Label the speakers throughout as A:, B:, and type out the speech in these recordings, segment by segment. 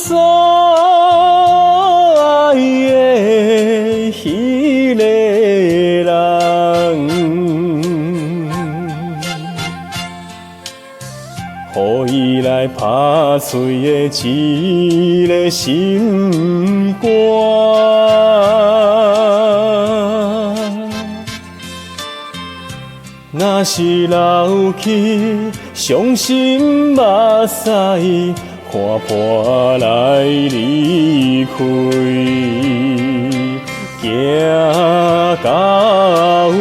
A: 所爱的迄个人，予伊来拍碎的一个心肝。若是老去，伤心目屎，看破来离开，行到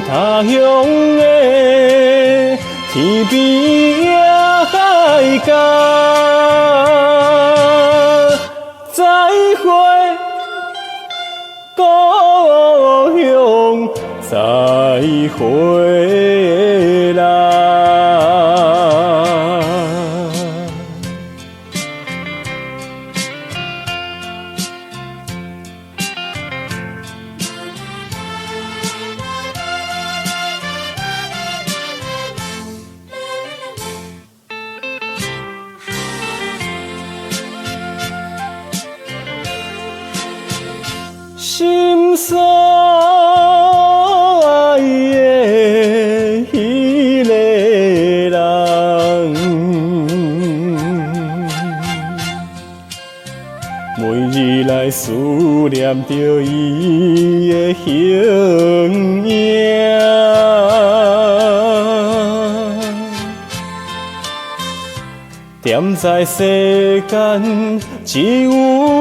A: 他乡的天边也海角，再会故乡，再会啦。心所爱的迄个人，每日来思念着伊的形影，踮在世间只有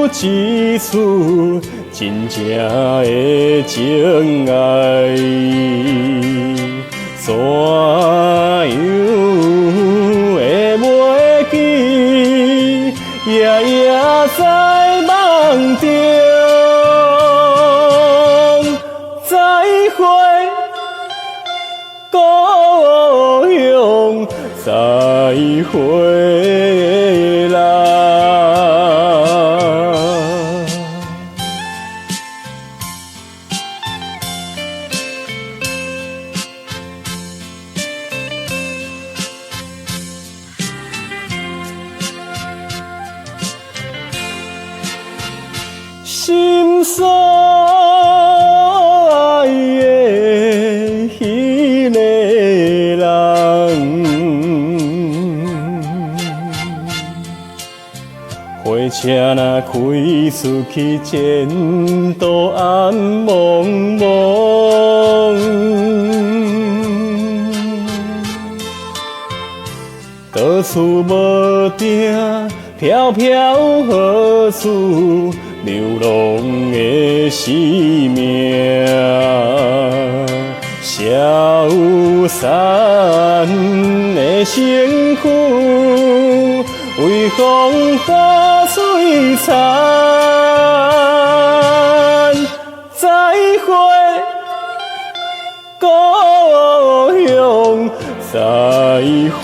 A: 一次真正的情爱，怎样会袂记？夜夜在梦中，再会故乡，再会啦。心所爱的迄个人，火车若开出去，前途暗茫茫。到处无定，飘飘何事？流浪的生命，消散的身躯，为风花水残。再会故乡，再会。